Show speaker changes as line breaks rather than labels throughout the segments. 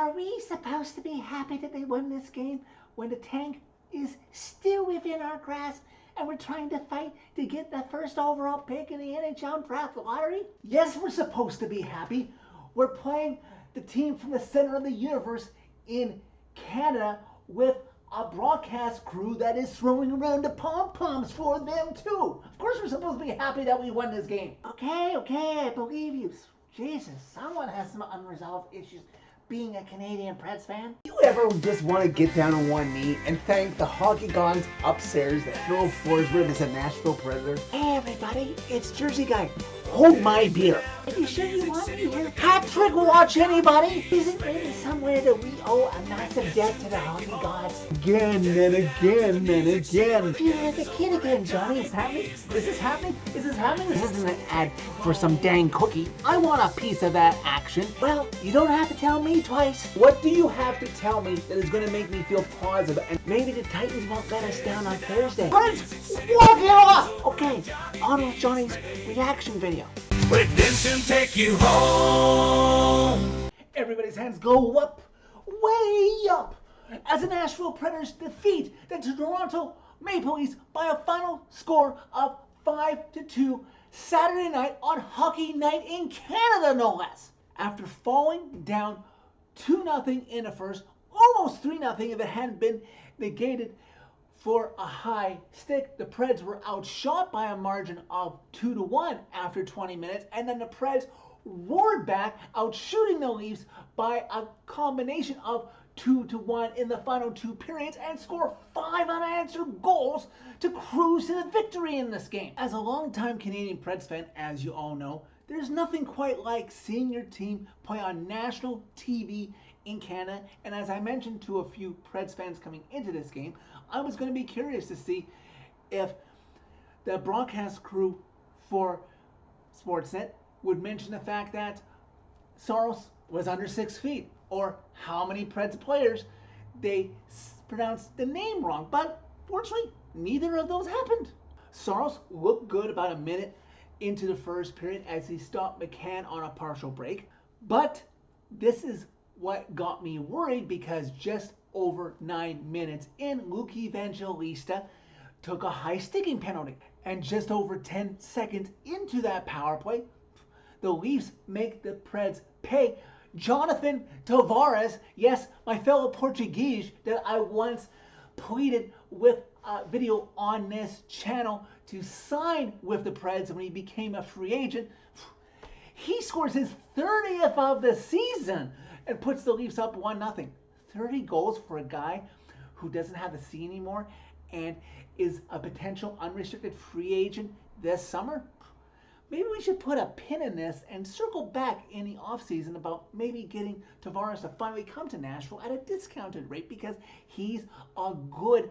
Are we supposed to be happy that they won this game when the tank is still within our grasp and we're trying to fight to get the first overall pick in the NHL draft lottery? Yes, we're supposed to be happy. We're playing the team from the center of the universe in Canada with a broadcast crew that is throwing around the pom-poms for them too. Of course we're supposed to be happy that we won this game. Okay, I believe you. Jesus, someone has some unresolved issues being a Canadian Preds fan.
You ever just want to get down on one knee and thank the hockey gods upstairs that throw floors with us at Nashville Predators?
Hey everybody, it's Jersey Guy.
Hold my beer.
Are you sure you want me here? Hat trick watch anybody? Is it maybe somewhere that we owe a massive debt to the hockey gods?
Again and again and again.
Feeling like a kid again, Johnny. Is happening? Is this happening? Is this happening?
This isn't an ad for some dang cookie. I want a piece of that action.
Well, you don't have to tell me twice.
What do you have to tell me that is going to make me feel positive? And
Maybe the Titans won't let us down on Thursday.
Preds, walk it off!
Okay, on with Johnny's reaction video.
Redemption take you home.
Everybody's hands go up, way up, as the Nashville Predators defeat the Toronto Maple Leafs by a final score of 5-2 Saturday night on Hockey Night in Canada, no less. After falling down 2-0 in the first, almost 3-0 if it hadn't been negated for a high stick, the Preds were outshot by a margin of 2-1 after 20 minutes, and then the Preds roared back, outshooting the Leafs by a combination of 2-1 in the final 2 periods and score 5 unanswered goals to cruise to the victory in this game. As a longtime Canadian Preds fan, as you all know, there's nothing quite like seeing your team play on national TV in Canada, and as I mentioned to a few Preds fans coming into this game, I was going to be curious to see if the broadcast crew for Sportsnet would mention the fact that Saros was under 6 feet, or how many Preds players they pronounced the name wrong. But fortunately, neither of those happened. Saros looked good about a minute into the first period as he stopped McCann on a partial break. But this is what got me worried, because just over 9 minutes in, Luke Evangelista took a high sticking penalty. And just over 10 seconds into that power play, the Leafs make the Preds pay. Jonathan Tavares, yes, my fellow Portuguese that I once pleaded with a video on this channel to sign with the Preds when he became a free agent, he scores his 30th of the season and puts the Leafs up 1-0. 30 goals for a guy who doesn't have the C anymore and is a potential unrestricted free agent this summer. Maybe we should put a pin in this and circle back in the offseason about maybe getting Tavares to finally come to Nashville at a discounted rate, because he's a good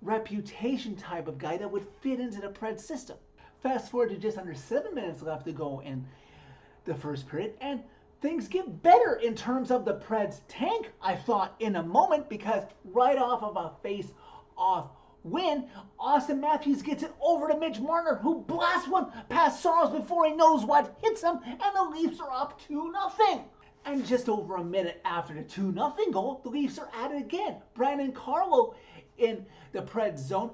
reputation type of guy that would fit into the Preds system. Fast forward to just under 7 minutes left to go in the first period, and things get better in terms of the Preds tank, I thought, in a moment, because right off of a face-off win, Austin Matthews gets it over to Mitch Marner, who blasts one past Saros before he knows what hits him, and the Leafs are up 2-0. And just over a minute after the 2-0 goal, the Leafs are at it again. Brandon Carlo in the Preds zone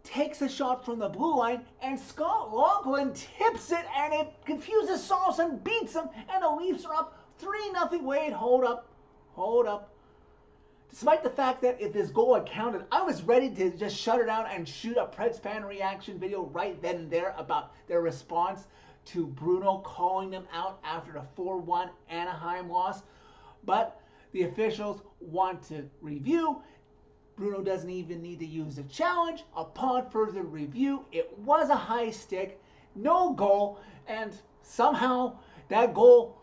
takes a shot from the blue line, and Scott Laughland tips it, and it confuses Saros and beats him, and the Leafs are up 3-0. Wait, hold up. Despite the fact that if this goal had counted, I was ready to just shut her down and shoot a Preds fan reaction video right then and there about their response to Bruno calling them out after the 4-1 Anaheim loss. But the officials want to review. Bruno doesn't even need to use the challenge. Upon further review, it was a high stick, no goal, and somehow that goal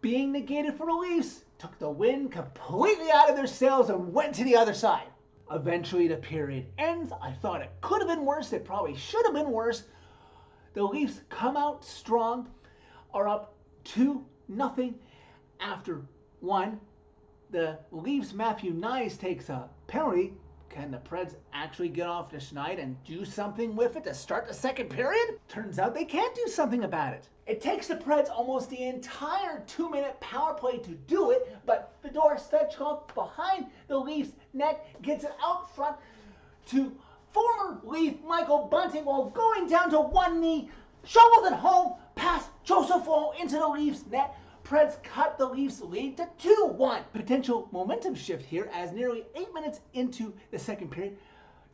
being negated for the Leafs took the wind completely out of their sails and went to the other side. Eventually the period ends. I thought it could have been worse. It probably should have been worse. The Leafs come out strong, are up 2-0 after 1. The Leafs' Matthew Nyes takes a penalty. Can the Preds actually get off the schneid and do something with it to start the second period? Turns out they can't do something about it. It takes the Preds almost the entire 2-minute power play to do it, but Fedor far stretch off behind the Leafs net, gets it out front to former Leaf Michael Bunting while going down to one knee, shovels it home past Joseph Woll into the Leafs net. Preds cut the Leafs lead to 2-1. Potential momentum shift here as nearly 8 minutes into the second period,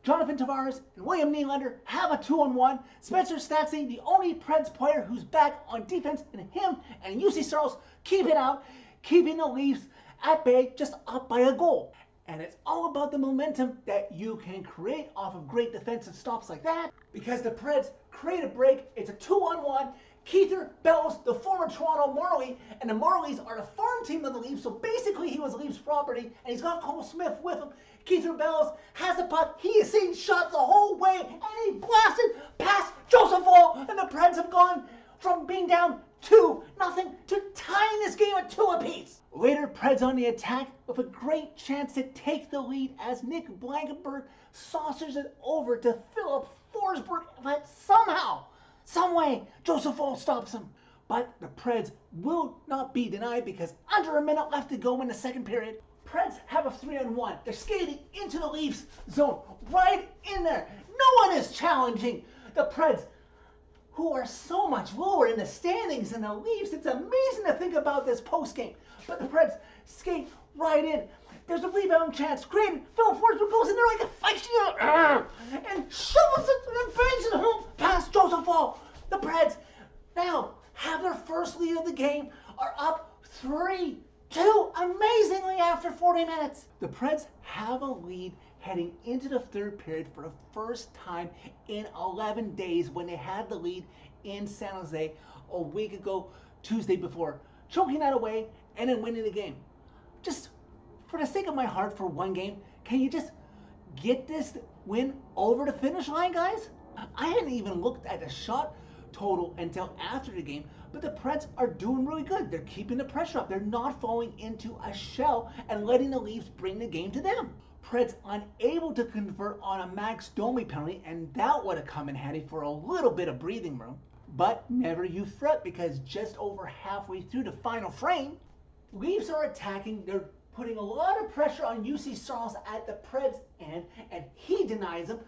Jonathan Tavares and William Nylander have a 2-on-1. Spencer Stastny, the only Preds player who's back on defense, and him and UC Saros keep it out, keeping the Leafs at bay, just up by a goal. And it's all about the momentum that you can create off of great defensive stops like that, because the Preds create a break. It's a 2-on-1. Keither Bellows, the former Toronto Marley, and the Marlies are the farm team of the Leafs, so basically he was Leafs property, and he's got Cole Smith with him. Keither Bellows has the puck. He has seen shots the whole way, and he blasted past Joseph Woll, and the Preds have gone from being down 2-0 to tying this game at 2 apiece. Later, Preds on the attack with a great chance to take the lead as Nick Blankenburg saucers it over to Philip Forsberg, but somehow, someway, Joseph Woll stops him. But the Preds will not be denied because under a minute left to go in the second period, Preds have a 3-on-1. They're skating into the Leafs zone, right in there. No one is challenging the Preds, who are so much lower in the standings than the Leafs. It's amazing to think about this postgame. But the Preds skate right in. There's a rebound chance. Great. Phil Forsberg goes in there like a feisty and shovels it and bangs it home past Joseph Woll. The Preds now have their first lead of the game, are up 3-2 amazingly after 40 minutes. The Preds have a lead heading into the third period for the first time in 11 days when they had the lead in San Jose a week ago, Tuesday, before choking that away and then winning the game. Just for the sake of my heart, for one game, can you just get this win over the finish line, guys? I hadn't even looked at the shot total until after the game, but the Preds are doing really good. They're keeping the pressure up. They're not falling into a shell and letting the Leafs bring the game to them. Preds unable to convert on a Max Domi penalty, and that would have come in handy for a little bit of breathing room. But never you fret, because just over halfway through the final frame, Leafs are attacking. They're putting a lot of pressure on UC Saros at the Preds end, and he denies them.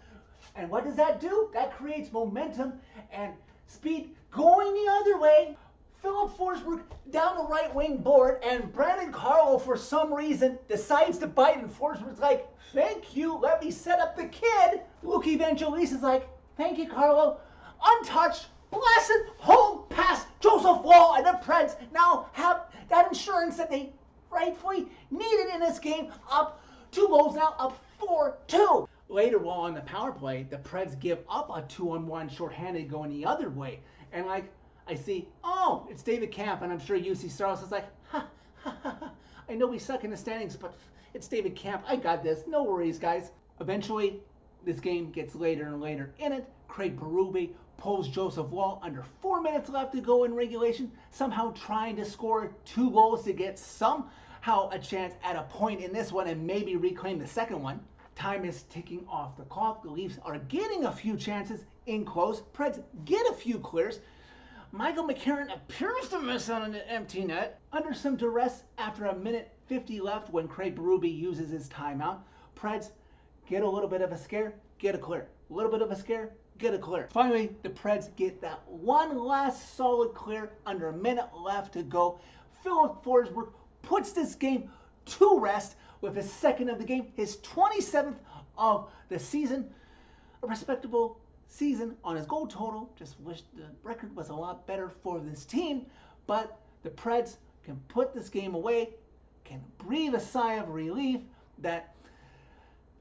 And what does that do? That creates momentum and speed going the other way. Philip Forsberg down the right wing board, and Brandon Carlo, for some reason, decides to bite, and Forsberg's like, thank you, let me set up the kid. Luke Evangelista is like, thank you, Carlo. Untouched, blasted home past Joseph Woll, and the Preds now have that insurance that they rightfully needed in this game, up 2 goals now, up 4-2. Later, while on the power play, the Preds give up a 2-on-1 shorthanded going the other way. And like, I see, oh, it's David Camp, and I'm sure UC Saros is like, ha, ha, ha, ha. I know we suck in the standings, but it's David Camp. I got this. No worries, guys. Eventually, this game gets later and later in it. Craig Berube pulls Joseph Woll under 4 minutes left to go in regulation, somehow trying to score 2 goals to get somehow a chance at a point in this one and maybe reclaim the second one. Time is ticking off the clock. The Leafs are getting a few chances in close. Preds get a few clears. Michael McCarron appears to miss on an empty net. Under some duress after a minute 50 left when Craig Berube uses his timeout, Preds get a little bit of a scare, get a clear. A little bit of a scare, get a clear. Finally, the Preds get that one last solid clear under a minute left to go. Philip Forsberg puts this game to rest with his second of the game, his 27th of the season. A respectable season on his goal total. Just wish the record was a lot better for this team, but the Preds can put this game away, can breathe a sigh of relief that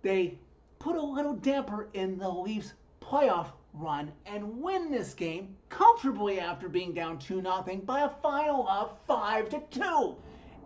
they put a little damper in the Leafs playoff run and win this game comfortably after being down 2-0 by a final of 5-2.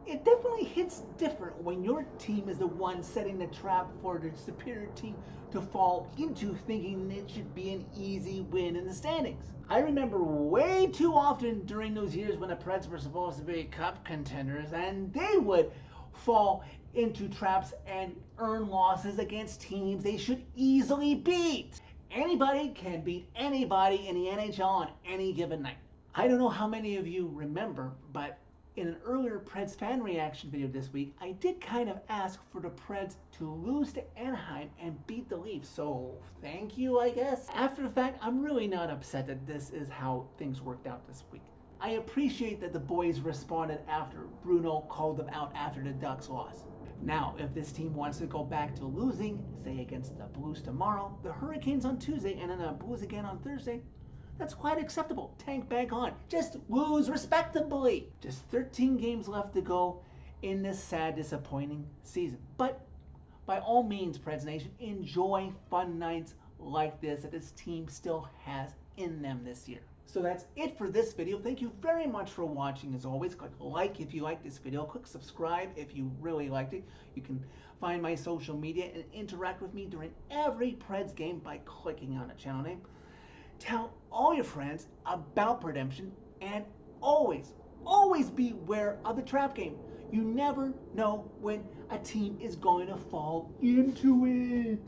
It definitely hits different when your team is the one setting the trap for the superior team to fall into, thinking it should be an easy win in the standings. I remember way too often during those years when the Preds were supposed to be cup contenders, and they would fall into traps and earn losses against teams they should easily beat. Anybody can beat anybody in the NHL on any given night. I don't know how many of you remember, but In an earlier Preds fan reaction video this week, I did kind of ask for the Preds to lose to Anaheim and beat the Leafs, so thank you, I guess. After the fact, I'm really not upset that this is how things worked out this week. I appreciate that the boys responded after Bruno called them out after the Ducks loss. Now, if this team wants to go back to losing, say against the Blues tomorrow, the Hurricanes on Tuesday, and then the Blues again on Thursday, that's quite acceptable. Tank back on. Just lose respectably. Just 13 games left to go in this sad, disappointing season. But by all means, Preds Nation, enjoy fun nights like this that this team still has in them this year. So that's it for this video. Thank you very much for watching. As always, click like if you like this video. Click subscribe if you really liked it. You can find my social media and interact with me during every Preds game by clicking on a channel name. Tell all your friends about Redemption, and always beware of the trap game. You never know when a team is going to fall into it.